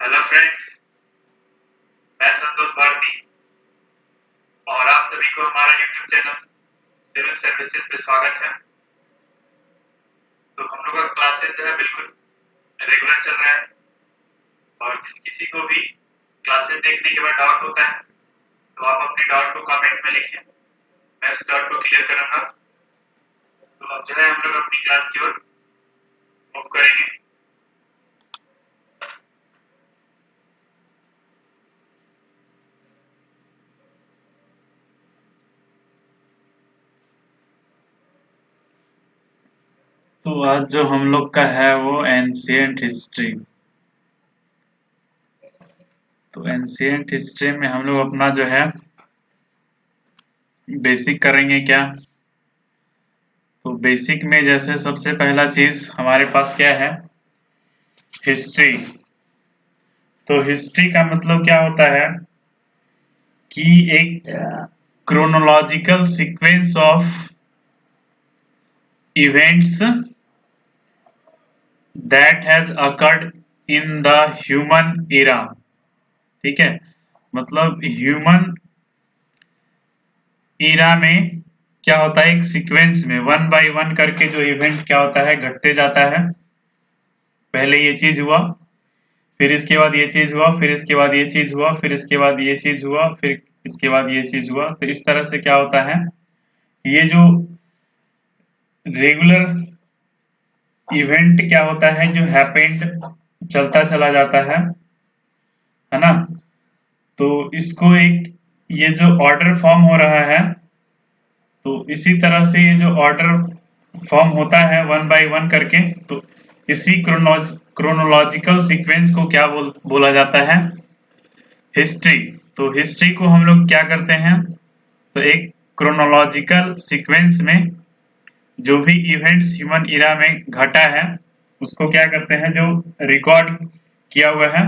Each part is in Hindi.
हेलो फ्रेंड्स, मैं संतोष भारती और आप सभी को हमारा यूट्यूब चैनल सिविल सर्विसेज पे स्वागत है। तो हम लोग का क्लासेस जो है बिल्कुल रेगुलर चल रहा है और जिस किसी को भी क्लासेस देखने के बाद डाउट होता है तो आप अपने डाउट को कमेंट में लिखें, मैं उस डाउट को क्लियर करूंगा। तो अब जो है हम लोग अपनी क्लास की ओर मूव करेंगे। तो आज जो हम लोग का है वो एंशियंट हिस्ट्री। तो एंशियंट हिस्ट्री में हम लोग अपना जो है बेसिक करेंगे क्या। तो बेसिक में जैसे सबसे पहला चीज हमारे पास क्या है, हिस्ट्री। तो हिस्ट्री का मतलब क्या होता है कि एक chronological sequence of events that has occurred in the human era. ठीक है, मतलब ह्यूमन ईरा में क्या होता है, एक सीक्वेंस में वन बाय वन करके जो इवेंट क्या होता है घटते जाता है। पहले ये चीज हुआ, फिर इसके बाद ये चीज हुआ, फिर इसके बाद ये चीज हुआ, फिर इसके बाद ये चीज हुआ, फिर इसके बाद ये चीज हुआ। तो इस तरह से क्या होता है, ये जो रेगुलर इवेंट क्या होता है जो हैपेंड चलता चला जाता है ना। तो इसको एक ये जो ऑर्डर फॉर्म हो रहा है, तो इसी तरह से ये जो ऑर्डर फॉर्म होता है वन बाय वन करके, तो इसी क्रोनोलॉजिकल सीक्वेंस को क्या बोला जाता है, हिस्ट्री। तो हिस्ट्री को हम लोग क्या करते हैं, तो एक क्रोनोलॉजिकल सीक्वेंस में जो भी इवेंट्स ह्यूमन इरा में घटा है उसको क्या करते हैं, जो रिकॉर्ड किया हुआ है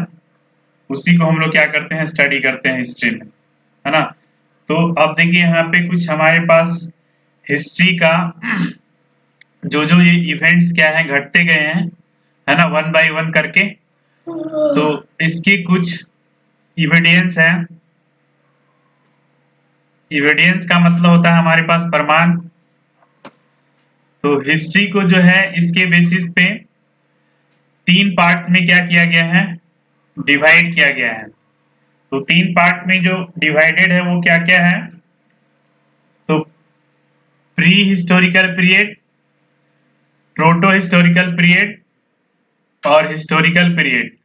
उसी को हम लोग क्या करते हैं, स्टडी करते हैं हिस्ट्री में, है ना। तो अब देखिए यहाँ पे कुछ हमारे पास हिस्ट्री का जो जो ये इवेंट्स क्या है घटते गए हैं, है ना, वन बाय वन करके। तो इसकी कुछ इविडेंस है। इविडेंस का मतलब होता है हमारे पास प्रमाण। तो हिस्ट्री को जो है इसके बेसिस पे तीन पार्ट्स में क्या किया गया है, डिवाइड किया गया है। तो तीन पार्ट में जो डिवाइडेड है वो क्या क्या है, तो pre historical period, proto historical period और historical period.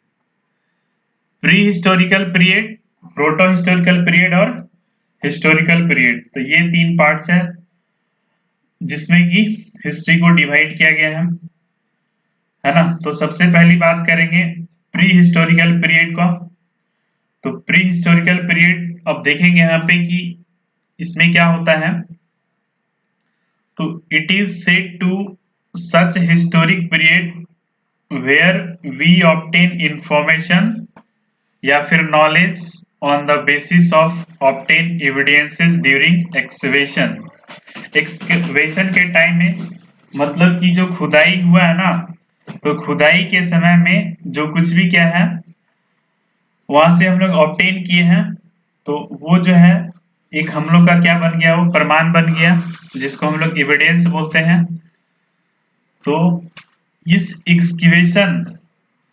Pre historical period, proto historical period और हिस्टोरिकल पीरियड। तो ये तीन पार्ट्स हैं जिसमें कि हिस्ट्री को डिवाइड किया गया है ना। तो सबसे पहली बात करेंगे प्री हिस्टोरिकल पीरियड का। तो प्री हिस्टोरिकल पीरियड अब देखेंगे यहाँ पे कि इसमें क्या होता है। तो it is said to such historic period where we obtain information या फिर knowledge on the basis of obtain evidences during excavation. Excavation के टाइम में मतलब कि जो खुदाई हुआ है ना, तो खुदाई के समय में जो कुछ भी क्या है वहां से हम लोग ऑब्टेन किए हैं, तो वो जो है एक हम लोग का क्या बन गया, वो प्रमाण बन गया जिसको हम लोग एविडेंस बोलते हैं। तो इस एक्सकेवेशन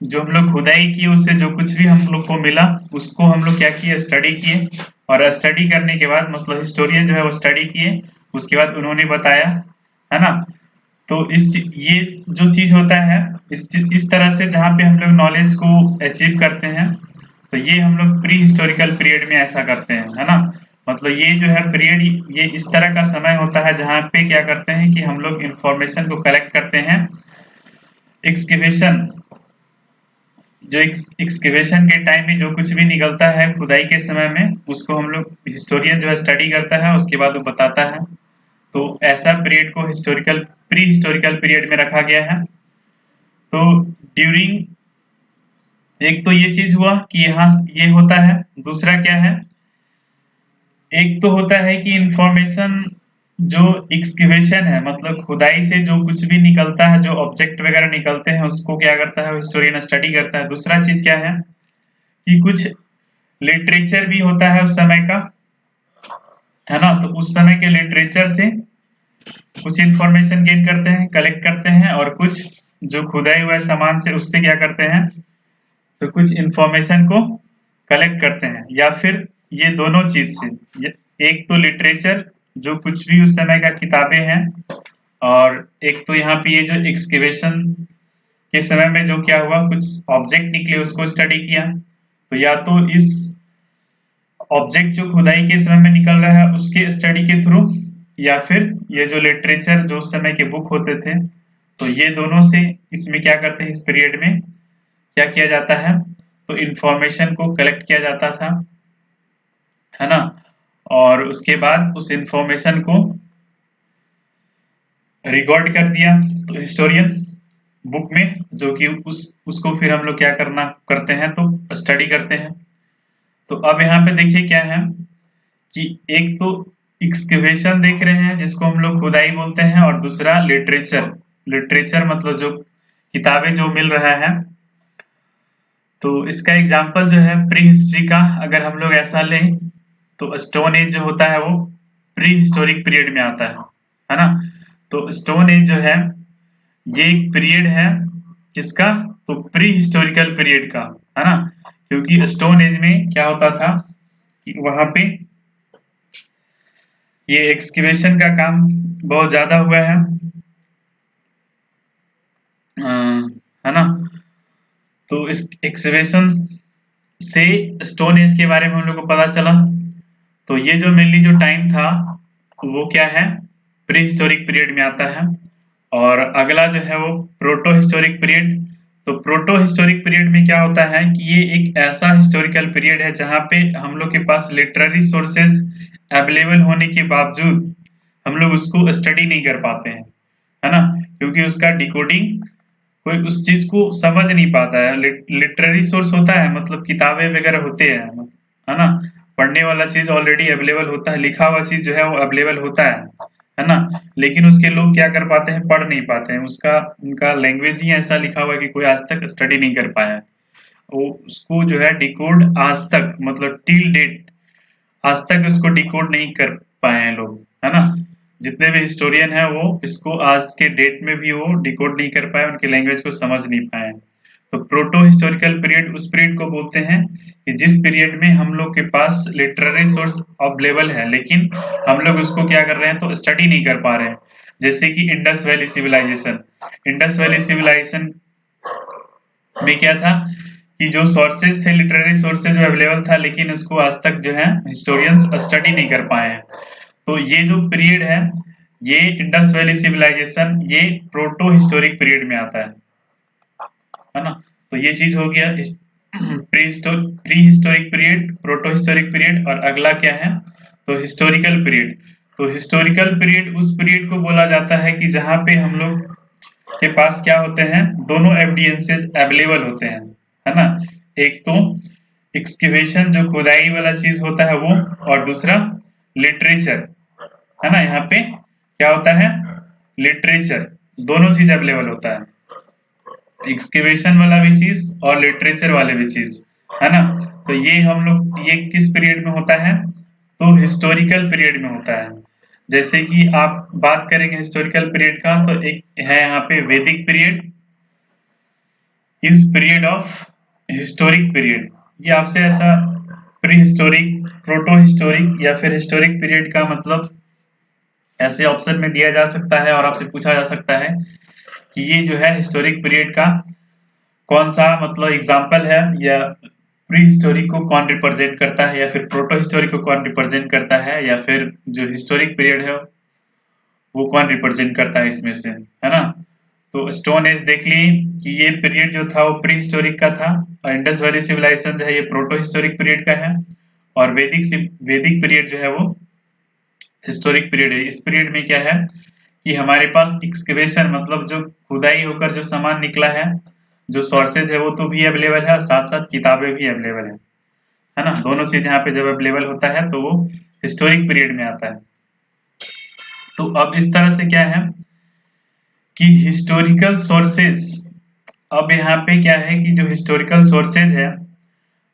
जो हम लोग खुदाई किए उससे जो कुछ भी हम लोग को मिला उसको हम लोग क्या किए, स्टडी किए। और स्टडी करने के बाद मतलब हिस्टोरियन जो है वो स्टडी किए, उसके बाद उन्होंने बताया, है ना। तो ये जो चीज होता है इस तरह से जहाँ पे हम लोग नॉलेज को अचीव करते हैं, तो ये हम लोग प्री हिस्टोरिकल पीरियड में ऐसा करते हैं, है ना। मतलब ये जो है पीरियड ये इस तरह का समय होता है जहाँ पे क्या करते हैं कि हम लोग इंफॉर्मेशन को कलेक्ट करते हैं। एक्सकेवेशन, जो एक्सकेवेशन के टाइम में जो कुछ भी निकलता है खुदाई के समय में उसको हम लोग हिस्टोरियन जो है स्टडी करता है, उसके बाद वो बताता है। तो ऐसा पीरियड को हिस्टोरिकल प्री हिस्टोरिकल पीरियड में रखा गया है। तो ड्यूरिंग, एक तो ये चीज हुआ कि यहाँ ये होता है, दूसरा क्या है, एक तो होता है कि इंफॉर्मेशन जो एक्सकेवेशन है मतलब खुदाई से जो कुछ भी निकलता है, जो ऑब्जेक्ट वगैरह निकलते हैं उसको क्या करता है हिस्टोरियन स्टडी करता है। दूसरा चीज क्या है कि कुछ लिटरेचर भी होता है उस समय का, है ना। तो उस समय के लिटरेचर से कुछ इंफॉर्मेशन गेन करते हैं, कलेक्ट करते हैं, और कुछ जो खुदाई हुआ सामान से उससे क्या करते हैं, तो कुछ इंफॉर्मेशन को कलेक्ट करते हैं। या फिर ये दोनों चीज से, एक तो लिटरेचर जो कुछ भी उस समय का किताबें हैं, और एक तो यहाँ पे ये जो एक्सकेवेशन के समय में जो क्या हुआ, कुछ ऑब्जेक्ट निकले उसको स्टडी किया। तो या तो इस ऑब्जेक्ट जो खुदाई के समय में निकल रहा है उसके स्टडी के थ्रू, या फिर ये जो लिटरेचर जो उस समय के बुक होते थे, तो ये दोनों से इसमें क्या करते हैं, इस पीरियड में क्या किया जाता है, तो इंफॉर्मेशन को कलेक्ट किया जाता था, है ना। और उसके बाद उस इंफॉर्मेशन को रिकॉर्ड कर दिया तो हिस्टोरियन बुक में, जो कि उसको फिर हम लोग क्या करते हैं, तो स्टडी करते हैं। तो अब यहाँ पे देखिए क्या है कि एक तो एक्सकेवेशन देख रहे हैं जिसको हम लोग खुदाई बोलते हैं, और दूसरा लिटरेचर मतलब जो किताबें जो मिल रहा है। तो इसका एग्जांपल जो है प्री हिस्ट्री का, अगर हम लोग ऐसा लें तो स्टोन एज जो होता है वो प्री हिस्टोरिक पीरियड में आता है ना। तो स्टोन एज जो है ये एक पीरियड है किसका, तो प्री हिस्टोरिकल पीरियड का, है ना। क्योंकि स्टोन एज में क्या होता था कि वहां पे ये एक्सकेवेशन का काम बहुत ज्यादा हुआ है ना। तो इस एक्सकेवेशन से स्टोन एज के बारे में हम लोग को पता चला। तो ये जो मेनली जो टाइम था वो क्या है, प्री हिस्टोरिक पीरियड में आता है। और अगला जो है वो प्रोटो हिस्टोरिक पीरियड। तो प्रोटो हिस्टोरिक पीरियड में क्या होता है कि ये एक ऐसा हिस्टोरिकल पीरियड है जहाँ पे हम लोग के पास लिटरेरी सोर्सेज अवेलेबल होने के बावजूद हम लोग उसको स्टडी नहीं कर पाते हैं, है ना। क्योंकि उसका डिकोडिंग कोई उस चीज को समझ नहीं पाता है। लिटरेरी सोर्स होता है मतलब किताबें वगैरह होते हैं, है ना। पढ़ने वाला चीज ऑलरेडी अवेलेबल होता है, लिखा हुआ चीज जो है वो अवेलेबल होता है ना। लेकिन उसके लोग क्या कर पाते हैं, पढ़ नहीं पाते हैं। उनका लैंग्वेज ही ऐसा लिखा हुआ है कि कोई आज तक स्टडी नहीं कर पाया है। वो उसको जो है डिकोड आज तक मतलब टिल डेट आज तक उसको डिकोड नहीं कर पाए हैं लोग, है ना। जितने भी हिस्टोरियन है वो इसको आज के डेट में भी वो डिकोड नहीं कर पाए, उनके लैंग्वेज को समझ नहीं पाए। तो प्रोटो हिस्टोरिकल पीरियड उस पीरियड को बोलते हैं कि जिस पीरियड में हम लोग के पास लिटरेरी सोर्स अवेलेबल है, लेकिन हम लोग उसको क्या कर रहे हैं, तो स्टडी नहीं कर पा रहे हैं। जैसे कि इंडस वैली सिविलाइजेशन में क्या था कि जो सोर्सेज थे, लिटरेरी सोर्सेज जो अवेलेबल था, लेकिन उसको आज तक जो है हिस्टोरियंस स्टडी नहीं कर पाए हैं। तो ये जो पीरियड है, ये इंडस वैली सिविलाइजेशन, ये प्रोटो हिस्टोरिक पीरियड में आता है ना। तो ये चीज हो गया pre historic period, proto historic period, और अगला क्या है, तो हिस्टोरिकल पीरियड। तो हिस्टोरिकल पीरियड उस पीरियड को बोला जाता है कि जहां पे हम लोग के पास क्या होते हैं, दोनों एविडेंसेस अवेलेबल होते हैं, है ना। एक तो एक्सकेवेशन जो खुदाई वाला चीज होता है वो, और दूसरा लिटरेचर, है ना। यहाँ पे क्या होता है, लिटरेचर, दोनों चीज अवेलेबल होता है, एक्सकेवेशन वाला भी चीज और लिटरेचर वाले भी चीज, है ना। तो ये हम लोग ये किस पीरियड में होता है, तो हिस्टोरिकल पीरियड में होता है। जैसे कि आप बात करेंगे हिस्टोरिकल पीरियड का, तो एक है यहाँ पे वैदिक पीरियड, इस पीरियड ऑफ हिस्टोरिक पीरियड। ये आपसे ऐसा प्री हिस्टोरिक, प्रोटो हिस्टोरिक या फिर हिस्टोरिक पीरियड का मतलब ऐसे ऑप्शन में दिया जा सकता है, और आपसे पूछा जा सकता है कि ये जो है हिस्टोरिक पीरियड का कौन सा मतलब एग्जाम्पल है, या प्री हिस्टोरिक को कौन रिप्रेजेंट करता है, या फिर प्रोटो हिस्टोरिक को कौन रिप्रेजेंट करता है, या फिर जो हिस्टोरिक पीरियड है वो कौन रिप्रेजेंट करता है इसमें से, है ना। तो स्टोन एज देख ली कि ये पीरियड जो था वो प्री हिस्टोरिक का था, और इंडस वैली सिविलाइजेशन जो है ये प्रोटो हिस्टोरिक पीरियड का है, और वैदिक पीरियड जो है वो हिस्टोरिक पीरियड है। इस पीरियड में क्या है कि हमारे पास एक्सकेवेशन मतलब जो खुदाई होकर जो सामान निकला है, जो सोर्सेज है वो तो भी अवेलेबल है, साथ साथ किताबें भी अवेलेबल है ना। दोनों चीज यहाँ पे जब अवेलेबल होता है तो वो हिस्टोरिक पीरियड में आता है। तो अब इस तरह से क्या है कि हिस्टोरिकल सोर्सेज, अब यहाँ पे क्या है कि जो हिस्टोरिकल सोर्सेज है,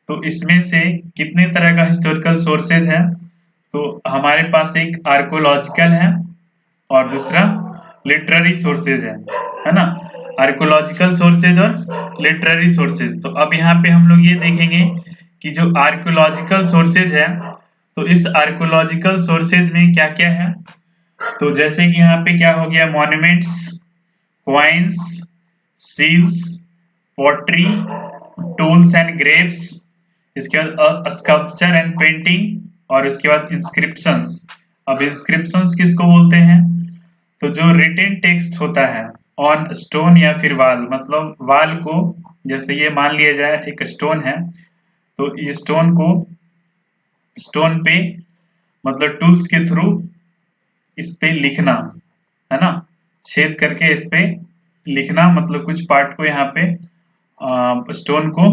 तो इसमें से कितने तरह का हिस्टोरिकल सोर्सेज है? तो हमारे पास एक आर्कोलॉजिकल है और दूसरा लिटरेरी सोर्सेज है ना? आर्कोलॉजिकल सोर्सेज और लिटरेरी सोर्सेज। तो अब यहाँ पे हम लोग ये देखेंगे कि जो आर्कोलॉजिकल सोर्सेज है, तो इस आर्कोलॉजिकल सोर्सेज में क्या क्या है। तो जैसे कि यहाँ पे क्या हो गया, monuments, coins, seals, pottery, tools and graves, इसके बाद स्कल्पचर एंड पेंटिंग, और इसके बाद इंस्क्रिप्शंस। अब इंस्क्रिप्शंस किसको बोलते हैं? तो जो रिटन टेक्स्ट होता है ऑन स्टोन या फिर वाल, मतलब वाल को, जैसे ये मान लिया जाए एक स्टोन है, तो इस स्टोन को, स्टोन पे मतलब टूल्स के थ्रू इस पे लिखना, है ना, छेद करके इस पे लिखना, मतलब कुछ पार्ट को यहाँ पे स्टोन को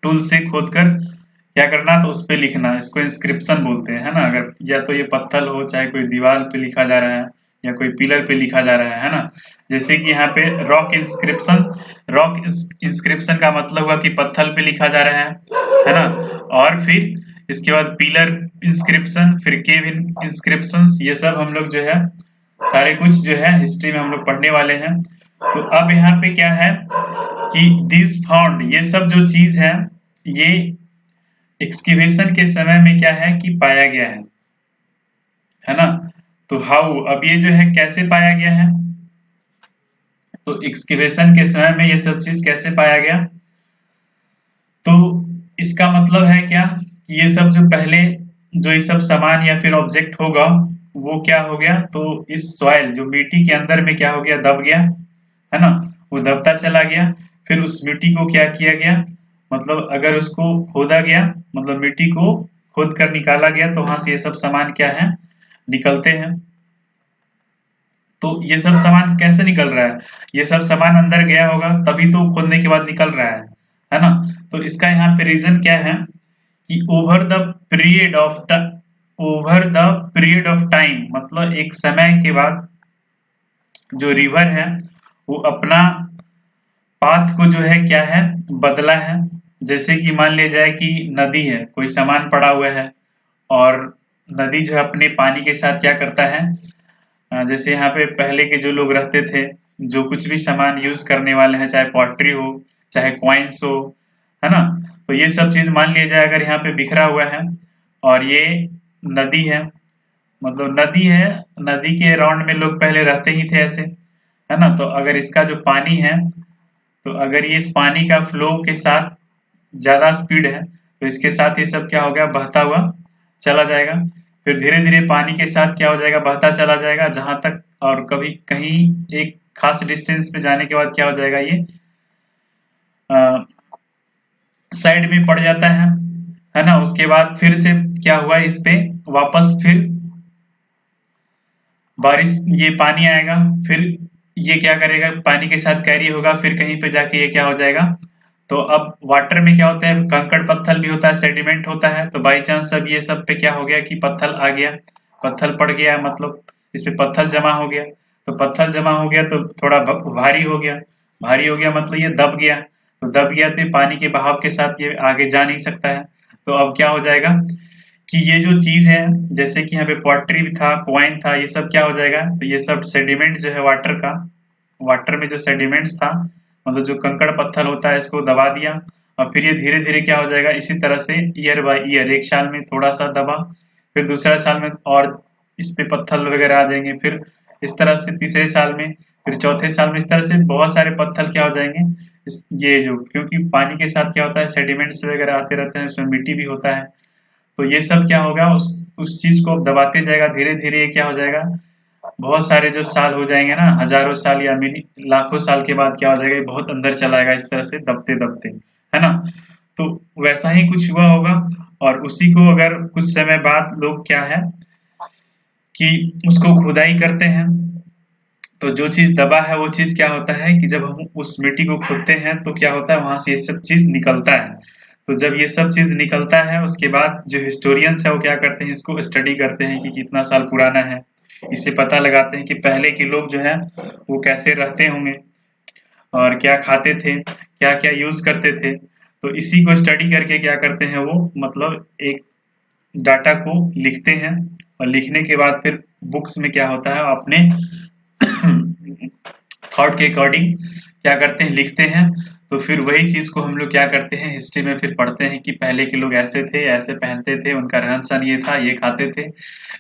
टूल से खोद कर क्या करना, तो उस पे लिखना, इसको इंस्क्रिप्शन बोलते हैं, है ना। अगर या तो ये पत्थर हो, चाहे कोई दीवार पे लिखा जा रहा है या कोई पिलर पे लिखा जा रहा है ना। जैसे कि यहाँ पे रॉक इंस्क्रिप्शन, रॉक इंस्क्रिप्शन का मतलब हुआ कि पत्थर पे लिखा जा रहा है ना। और फिर इसके बाद पिलर इंस्क्रिप्शन, फिर केव इंस्क्रिप्शन, ये सब हम लोग जो है सारे कुछ जो है हिस्ट्री में हम लोग पढ़ने वाले हैं। तो अब यहाँ पे क्या है कि दिस फाउंड, ये सब जो चीज है ये एक्सकेवेशन के समय में क्या है कि पाया गया है ना। तो हाउ, अब ये जो है कैसे पाया गया है, तो एक्सकेवेशन के समय में ये सब चीज कैसे पाया गया, तो इसका मतलब है क्या कि ये सब जो पहले जो ये सब सामान या फिर ऑब्जेक्ट होगा वो क्या हो गया, तो इस सॉइल जो मिट्टी के अंदर में क्या हो गया, दब गया, है ना, वो दबता चला गया। फिर उस मिट्टी को क्या किया गया, मतलब अगर उसको खोदा गया, मतलब मिट्टी को खोद कर निकाला गया, तो वहां से ये सब सामान क्या है, निकलते हैं। तो ये सब सामान कैसे निकल रहा है, ये सब सामान अंदर गया होगा तभी तो खोदने के बाद निकल रहा है ना। तो इसका यहाँ पे रीजन क्या है कि over the period of time, मतलब एक समय के बाद जो रिवर है वो अपना पाथ को जो है क्या है, बदला है। जैसे कि मान लिया जाए कि नदी है, कोई सामान पड़ा हुआ है और नदी जो है अपने पानी के साथ क्या करता है, जैसे यहाँ पे पहले के जो लोग रहते थे, जो कुछ भी सामान यूज करने वाले हैं, चाहे पॉटरी हो चाहे क्वाइंस हो, है ना, तो ये सब चीज मान लिया जाए अगर यहाँ पे बिखरा हुआ है और ये नदी है, मतलब नदी है, नदी के अराउंड में लोग पहले रहते ही थे ऐसे, है ना। तो अगर इसका जो पानी है, तो अगर ये इस पानी का फ्लो के साथ ज्यादा स्पीड है, तो इसके साथ ये सब क्या हो गया, बहता हुआ चला जाएगा। फिर धीरे धीरे पानी के साथ क्या हो जाएगा, बहता चला जाएगा जहां तक, और कभी कहीं एक खास डिस्टेंस पे जाने के बाद क्या हो जाएगा, ये साइड में पड़ जाता है ना। उसके बाद फिर से क्या हुआ, इस पे वापस फिर बारिश, ये पानी आएगा, फिर ये क्या करेगा, पानी के साथ कैरी होगा, फिर कहीं पे जाके ये क्या हो जाएगा। तो अब वाटर में क्या होता है, कंकड़ पत्थर भी होता है, सेडिमेंट होता है। तो बाई चांस अब ये सब पे क्या हो गया कि पत्थर आ गया, पत्थर पड़ गया, मतलब इसमें पत्थर जमा हो गया। तो पत्थर जमा हो गया तो थोड़ा भारी हो गया, भारी हो गया मतलब ये दब गया। तो दब गया तो पानी के बहाव के साथ ये आगे जा नहीं सकता है। तो अब क्या हो जाएगा कि ये जो चीज है, जैसे कि यहाँ पे पॉटरी भी था, क्वाइन था, ये सब क्या हो जाएगा, तो ये सब सेडिमेंट जो है वाटर का, वाटर में जो सेडिमेंट्स था, मतलब जो कंकड़ पत्थर होता है, इसको दबा दिया। और फिर ये धीरे धीरे क्या हो जाएगा, इसी तरह से ईयर बाय ईयर, एक साल में थोड़ा सा दबा, फिर दूसरा साल में और इस पे पत्थर वगैरह आ जाएंगे, फिर इस तरह से तीसरे साल में, फिर चौथे साल में, इस तरह से बहुत सारे पत्थर क्या हो जाएंगे। ये जो, क्योंकि पानी के साथ क्या होता है, सेडिमेंट्स वगैरह आते रहते हैं, उसमें मिट्टी भी होता है, तो ये सब क्या होगा, उस चीज को दबाते जाएगा, धीरे धीरे ये क्या हो जाएगा, बहुत सारे जब साल हो जाएंगे ना, हजारों साल या लाखों साल के बाद क्या हो जाएगा, ये बहुत अंदर चला जाएगा, इस तरह से दबते दबते, है ना। तो वैसा ही कुछ हुआ होगा। और उसी को अगर कुछ समय बाद लोग क्या है कि उसको खुदाई करते हैं, तो जो चीज दबा है वो चीज क्या होता है कि जब हम उस मिट्टी को खोदते हैं तो क्या होता है, वहां से ये सब चीज निकलता है। तो जब ये सब चीज निकलता है, उसके बाद जो हिस्टोरियंस है वो क्या करते हैं, इसको स्टडी करते हैं कि कितना साल पुराना है, इससे पता लगाते हैं कि पहले के लोग जो है वो कैसे रहते होंगे और क्या खाते थे, क्या क्या यूज करते थे। तो इसी को स्टडी करके क्या करते हैं वो, मतलब एक डाटा को लिखते हैं, और लिखने के बाद फिर बुक्स में क्या होता है अपने थॉट के अकॉर्डिंग क्या करते हैं, लिखते हैं। तो फिर वही चीज को हम लोग क्या करते हैं हिस्ट्री में फिर पढ़ते हैं कि पहले के लोग ऐसे थे, ऐसे पहनते थे, उनका रहन सहन ये था, ये खाते थे,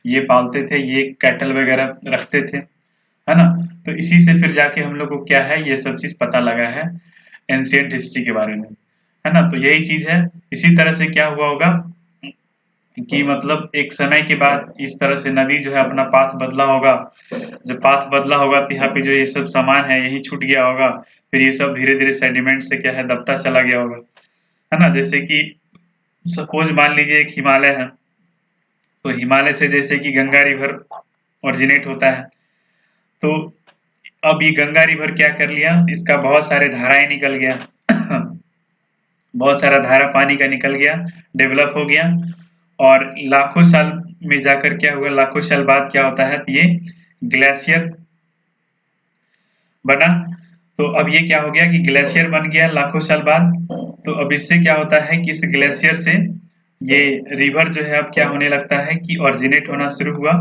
ये पालते थे, ये कैटल वगैरह रखते थे, है ना। तो इसी से फिर जाके हम लोग को क्या है ये सब चीज पता लगा है एंशिएंट हिस्ट्री के बारे में, है ना। तो यही चीज है। इसी तरह से क्या हुआ होगा कि मतलब एक समय के बाद इस तरह से नदी जो है अपना पाथ बदला होगा। जब पाथ बदला होगा तो यहाँ पे जो ये सब सामान है यही छूट गया होगा, फिर ये सब धीरे धीरे सेडिमेंट से क्या है दबता चला गया होगा, है ना। जैसे कि सपोज मान लीजिए एक हिमालय है, तो हिमालय से जैसे कि गंगा रिवर ओरिजिनेट होता है, तो अब ये गंगा रिवर क्या कर लिया, इसका बहुत सारे धाराएं निकल गया बहुत सारा धारा पानी का निकल गया, डेवलप हो गया, और लाखों साल में जाकर क्या हुआ, लाखों साल बाद क्या होता है ये ग्लेशियर बना। तो अब ये क्या हो गया कि ग्लेशियर बन गया लाखों साल बाद। तो अब इससे क्या होता है कि इस ग्लेशियर से ये रिवर जो है अब क्या होने लगता है कि ऑरिजिनेट होना शुरू हुआ।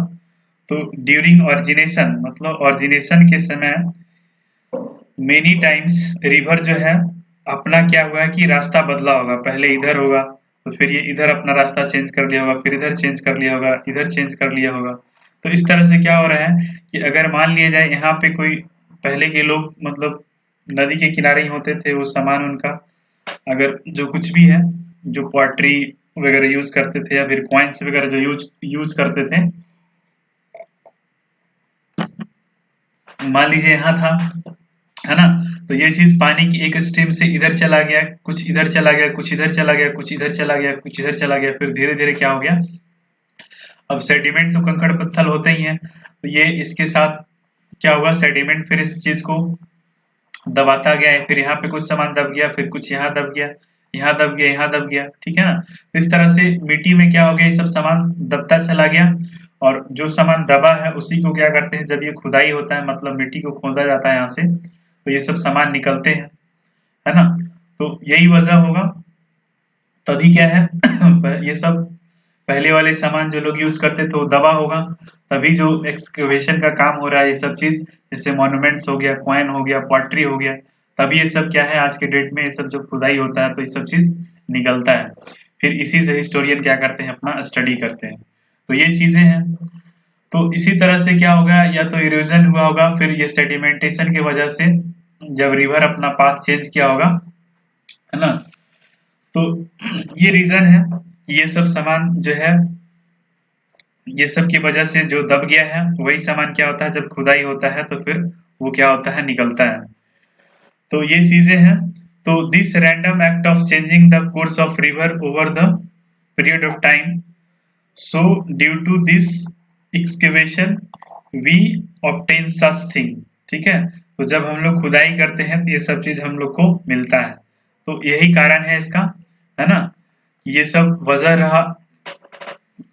तो ड्यूरिंग ऑरिजिनेशन, मतलब ऑरिजिनेशन के समय मेनी टाइम्स रिवर जो है अपना क्या हुआ है कि रास्ता बदला होगा, पहले इधर होगा तो फिर ये इधर अपना रास्ता चेंज कर लिया होगा, फिर इधर चेंज कर लिया होगा, इधर चेंज कर लिया होगा। तो इस तरह से क्या हो रहा है कि अगर मान लिया जाए यहाँ पे कोई पहले के लोग मतलब नदी के किनारे ही होते थे, वो सामान उनका अगर जो कुछ भी है, जो पॉटरी वगैरह यूज करते थे या फिर कॉइन्स वगैरह जो यूज करते थे, मान लीजिए यहाँ था, है ना। तो ये चीज पानी की एक स्ट्रीम से इधर चला गया, कुछ इधर चला गया, कुछ इधर चला गया, कुछ इधर चला गया, कुछ इधर चला गया, फिर धीरे धीरे क्या हो गया, अब सेडिमेंट तो कंकड़ पत्थर होते ही हैं, तो ये इसके साथ क्या हुआ, सेडिमेंट फिर इस चीज को दबाता गया है, फिर यहाँ पे कुछ सामान दब गया, फिर कुछ यहाँ दब गया, यहाँ दब गया, यहाँ दब गया, ठीक है ना। इस तरह से मिट्टी में क्या हो गया, ये सब सामान दबता चला गया, और जो सामान दबा है उसी को क्या करते हैं, जब ये खुदाई होता है मतलब मिट्टी को खोदा जाता है यहाँ से, तो ये सब सामान निकलते हैं, है ना। तो यही वजह होगा, तभी क्या है ये सब पहले वाले सामान जो लोग यूज करते थे वो दबा होगा, तभी जो एक्सकेवेशन का काम हो रहा है ये सब चीज, जैसे मॉन्यूमेंट्स हो गया, कॉइन हो गया, पॉटरी हो गया, तभी ये सब क्या है आज के डेट में ये सब जो खुदाई होता है तो ये सब चीज निकलता है। फिर इसी से हिस्टोरियन क्या करते हैं अपना स्टडी करते हैं। तो ये चीजें हैं। तो इसी तरह से क्या होगा, या तो इरोजन हुआ होगा, फिर ये सेडिमेंटेशन की वजह से जब रिवर अपना पाथ चेंज किया होगा, है ना। तो ये रीजन है, ये सब सामान जो है ये सब की वजह से जो दब गया है, वही सामान क्या होता है जब खुदाई होता है तो फिर वो क्या होता है, निकलता है। तो ये चीजें हैं। तो this random act of changing the course of river over the period of time, so due to this excavation we obtain such thing, ठीक है। तो जब हम लोग खुदाई करते हैं तो ये सब चीज हम लोग को मिलता है। तो यही कारण है इसका, है ना। ये सब वजह रहा,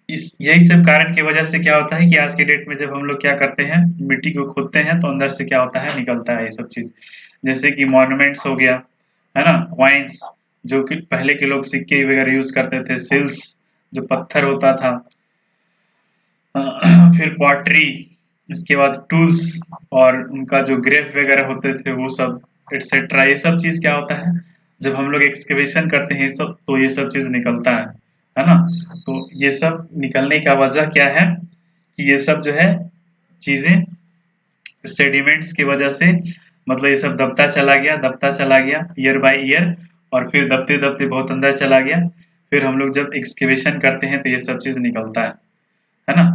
इस यही सब कारण की वजह से क्या होता है कि आज के डेट में जब हम लोग क्या करते हैं मिट्टी को खोदते हैं तो अंदर से क्या होता है, निकलता है ये सब चीज। जैसे कि मॉन्यूमेंट्स हो गया, है ना, कॉइन्स जो कि पहले के लोग सिक्के वगैरह यूज करते थे, सिल्स जो पत्थर होता था, फिर पॉटरी, इसके बाद टूल्स, और उनका जो ग्रेफ वगैरह होते थे वो सब एटसेट्रा। ये सब चीज क्या होता है जब हम लोग एक्सकेवेशन करते हैं सब, तो ये सब चीज निकलता है ना। तो ये सब निकलने का वजह क्या है कि ये सब जो है चीजें सेडिमेंट्स की वजह से, मतलब ये सब दबता चला गया ईयर बाय ईयर, और फिर दबते दबते बहुत अंदर चला गया, फिर हम लोग जब एक्सकेवेशन करते हैं तो ये सब चीज निकलता है ना।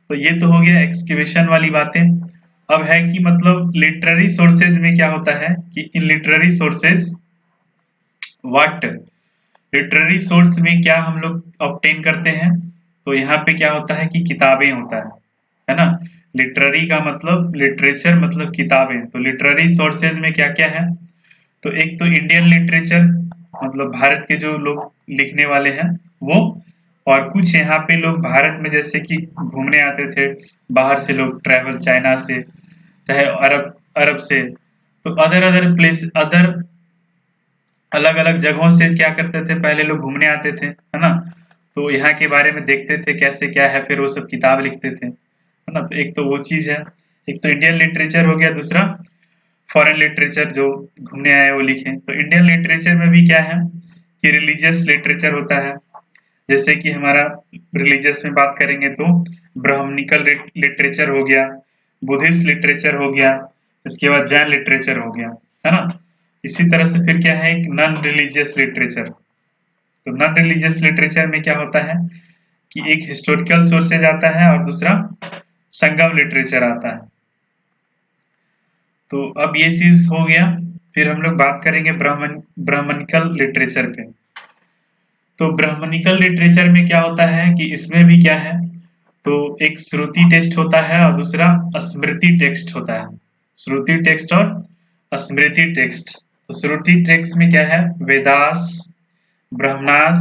तो ये तो हो गया एक्सकेवेशन वाली बातें। अब है कि मतलब लिटरेरी सोर्सेज में क्या होता है कि इन literary sources what, literary source में क्या हम लोग ऑब्टेन करते हैं, तो यहाँ पे क्या होता है कि किताबें होता है ना। लिटरेरी का मतलब लिटरेचर मतलब किताबें। तो लिटरेरी सोर्सेज में क्या क्या है, तो एक तो इंडियन लिटरेचर मतलब भारत के जो लोग लिखने वाले हैं वो, और कुछ यहाँ पे लोग भारत में जैसे कि घूमने आते थे बाहर से लोग, ट्रैवल चाइना से चाहे अरब से, तो अदर प्लेस अदर अलग अलग जगहों से क्या करते थे, पहले लोग घूमने आते थे, है ना, तो यहाँ के बारे में देखते थे कैसे क्या है, फिर वो सब किताब लिखते थे, है ना। तो एक तो वो चीज है, एक तो इंडियन लिटरेचर हो गया, दूसरा फॉरेन लिटरेचर जो घूमने आए वो लिखे। तो इंडियन लिटरेचर में भी क्या है कि रिलीजियस लिटरेचर होता है, जैसे कि हमारा रिलीजियस में बात करेंगे तो ब्राह्मणिकल लिटरेचर हो गया, बुद्धिस्ट लिटरेचर हो गया, इसके बाद जैन लिटरेचर हो गया, है ना। इसी तरह से फिर क्या है, एक नॉन रिलीजियस लिटरेचर। तो नॉन रिलीजियस लिटरेचर में क्या होता है कि एक हिस्टोरिकल सोर्सेज आता है और दूसरा संगम लिटरेचर आता है। तो अब ये चीज हो गया। फिर हम लोग बात करेंगे ब्राह्मणिकल लिटरेचर पे। तो ब्राह्मणिकल लिटरेचर में क्या होता है कि इसमें भी क्या है, तो एक श्रुति टेक्स्ट होता है और दूसरा स्मृति टेक्स्ट होता है। श्रुति टेक्स्ट और स्मृति टेक्स्ट। तो श्रुति टेक्स्ट में क्या है, वेदास, ब्रह्मणास,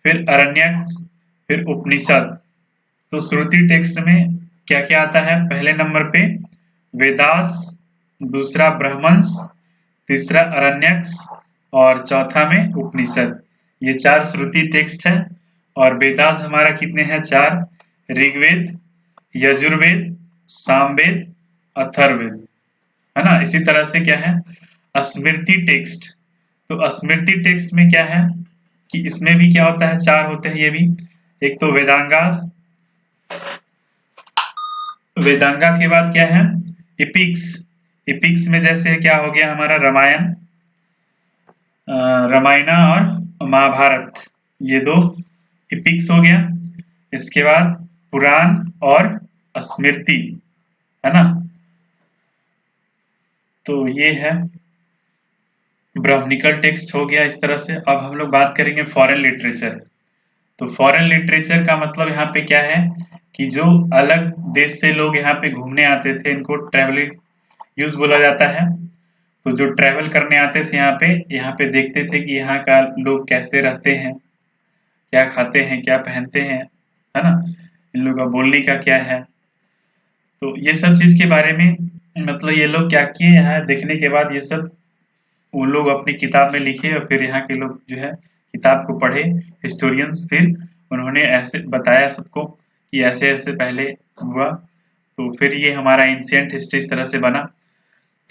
फिर अरण्यक, फिर उपनिषद। तो श्रुति टेक्स्ट में क्या क्या आता है, पहले नंबर पे वेदास, दूसरा ब्राह्मण्स, तीसरा अरण्यक और चौथा में उपनिषद। ये 4 श्रुति टेक्स्ट है। और वेदास हमारा कितने हैं, 4, ऋग्वेद, यजुर्वेद, सामवेद, अथर्ववेद, है ना। इसी तरह से क्या है स्मृति टेक्स्ट। तो स्मृति टेक्स्ट में क्या है कि इसमें भी क्या होता है, 4 होते हैं ये भी। एक तो वेदांगास, वेदांगा के बाद क्या है इपिक्स। इपिक्स में जैसे क्या हो गया हमारा रामायण, रामायण और महाभारत, ये 2 इपिक्स हो गया। इसके बाद पुराण और स्मृति, है ना। तो ये है ब्राह्मणिकल टेक्स्ट हो गया इस तरह से। अब हम लोग बात करेंगे फॉरेन लिटरेचर। तो फॉरेन लिटरेचर का मतलब यहाँ पे क्या है कि जो अलग देश से लोग यहाँ पे घूमने आते थे, इनको ट्रैवलिंग यूज बोला जाता है। तो जो ट्रैवल करने आते थे यहाँ पे देखते थे कि यहाँ का लोग कैसे रहते हैं, क्या खाते हैं, क्या पहनते हैं, है ना, इन लोगों का बोलने का क्या है। तो ये सब चीज के बारे में मतलब ये लोग क्या किए, यहाँ देखने के बाद ये सब वो लोग अपनी किताब में लिखे और फिर यहाँ के लोग जो है किताब को पढ़े, हिस्टोरियंस, फिर उन्होंने ऐसे बताया सबको कि ऐसे ऐसे पहले हुआ। तो फिर ये हमारा एंशिएंट हिस्ट्री इस तरह से बना।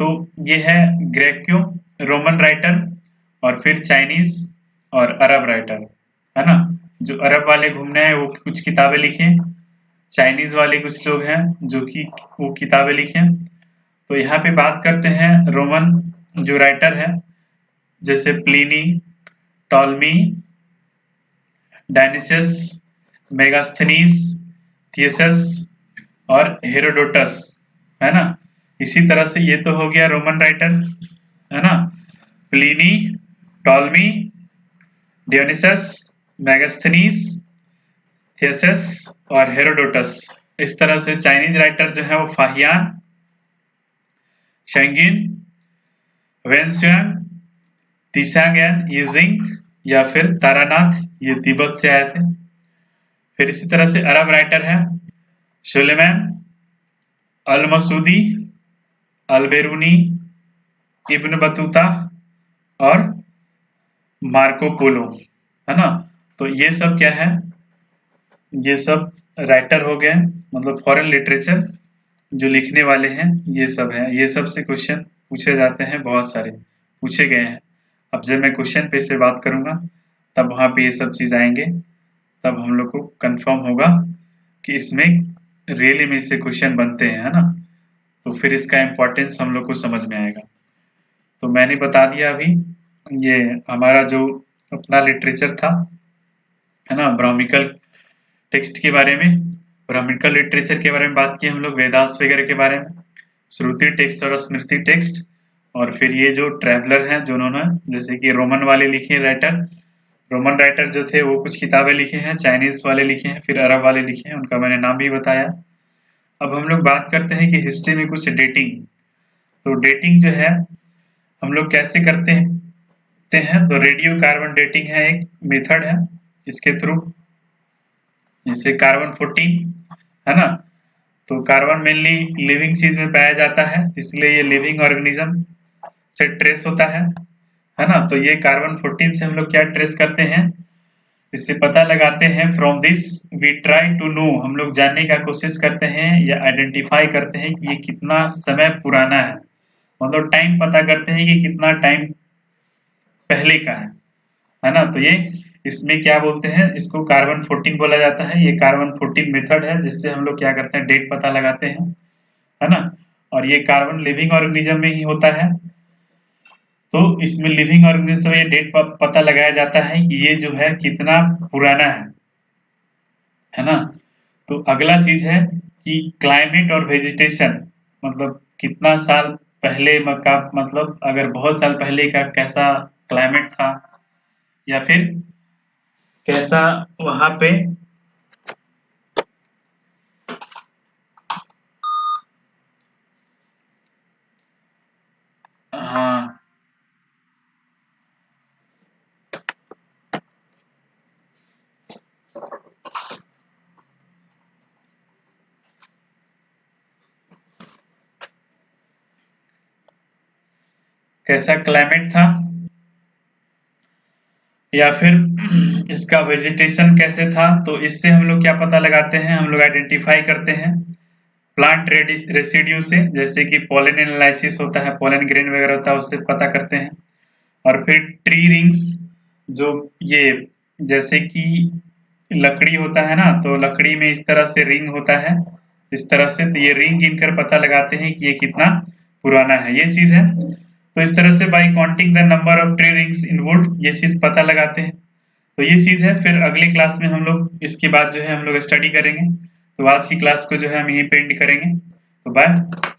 तो ये है ग्रेको रोमन राइटर और फिर चाइनीज और अरब राइटर, है ना। जो अरब वाले घूमने आए वो कुछ किताबें लिखे, चाइनीज वाले कुछ लोग हैं जो कि वो किताबें लिखे। तो यहाँ पे बात करते हैं रोमन जो राइटर है, जैसे प्लिनी, टॉलमी, डायनिसियस, मेगास्थनीज, थियसस और हेरोडोटस, है ना। इसी तरह से ये तो हो गया रोमन राइटर, है ना, प्लिनी, टॉलमी, डियोनिसस, मेगास्थनीज, थियसस और हेरोडोटस। इस तरह से चाइनीज राइटर जो है वो फाहियान, शेंगिन, वेनस्युआन, तिशांगयान, यिजिंग या फिर तारानाथ, ये तिब्बत से आए थे। फिर इसी तरह से अरब राइटर है सुलेमान, अल मसूदी, अल-बेरूनी, इब्न बतूता और मार्को पोलो, है ना। तो ये सब क्या है, ये सब राइटर हो गए, मतलब फॉरेन लिटरेचर जो लिखने वाले हैं ये सब है। ये सब से क्वेश्चन पूछे जाते हैं, बहुत सारे पूछे गए हैं। अब जब मैं क्वेश्चन पेज पे बात करूंगा तब वहां पे ये सब चीज आएंगे, तब हम लोग को कंफर्म होगा कि इसमें रियली में से क्वेश्चन बनते हैं, है ना। तो फिर इसका इम्पोर्टेंस हम लोग को समझ में आएगा। तो मैंने बता दिया अभी ये हमारा जो अपना लिटरेचर था, है ना, ब्राह्मणिकल टेक्स्ट के बारे में, ब्राह्मणिकल लिटरेचर के बारे में बात की हम लोग, वेदास वगैरह के बारे में, श्रुति टेक्स्ट और स्मृति टेक्स्ट। और फिर ये जो ट्रैवलर हैं जो उन्होंने जैसे कि रोमन वाले लिखे राइटर, रोमन राइटर जो थे वो कुछ किताबें लिखे हैं, चाइनीज वाले लिखे हैं, फिर अरब वाले लिखे हैं, उनका मैंने नाम भी बताया। अब हम लोग बात करते हैं कि हिस्ट्री में कुछ डेटिंग। तो डेटिंग जो है हम लोग कैसे करते हैं, तो रेडियो कार्बन डेटिंग है, एक मेथड है, इसके थ्रू जैसे कार्बन 14, है ना। तो कार्बन मेनली लिविंग चीज में पाया जाता है, इसलिए ये लिविंग ऑर्गेनिज्म से ट्रेस होता है है ना। तो ये कार्बन 14 से हम लोग क्या ट्रेस करते हैं, इससे पता लगाते हैं। From this we try to know, हम लोग जानने का कोशिश करते हैं या आइडेंटिफाई करते हैं कि ये कितना समय पुराना है, मतलब टाइम पता करते हैं कि कितना टाइम पहले का है ना। तो ये इसमें क्या बोलते हैं, इसको कार्बन 14 बोला जाता है। ये कार्बन 14 मेथड है जिससे हम लोग क्या करते हैं, डेट पता लगाते हैं, है ना। और ये कार्बन लिविंग ऑर्गेनिज्म में ही होता है। तो इसमें लिविंग ऑर्गेनिज्म में ये डेट पता लगाया जाता है कि ये जो है कितना पुराना है ना। तो अगला चीज है कि क्लाइमेट और वेजिटेशन, मतलब कितना साल पहले का, मतलब अगर बहुत साल पहले का कैसा क्लाइमेट था या फिर कैसा वहां पे हाँ कैसा क्लाइमेट था या फिर इसका वेजिटेशन कैसे था। तो इससे हम लोग क्या पता लगाते हैं, हम लोग आइडेंटिफाई करते हैं प्लांट रेसिड्यू से, जैसे कि पोलन एनालिसिस होता है, पोलन ग्रेन वगैरह होता है, उससे पता करते हैं। और फिर ट्री रिंग्स, जो ये जैसे कि लकड़ी होता है ना, तो लकड़ी में इस तरह से रिंग होता है, इस तरह से, तो ये रिंग गिनकर पता लगाते हैं कि ये कितना पुराना है, ये चीज है। तो इस तरह से by counting the number of tree rings in would, ये चीज पता लगाते हैं। तो ये चीज है। फिर अगली क्लास में हम लोग इसके बाद जो है हम लोग स्टडी करेंगे। तो आज की क्लास को जो है हम यहीं पे एंड करेंगे। तो बाय।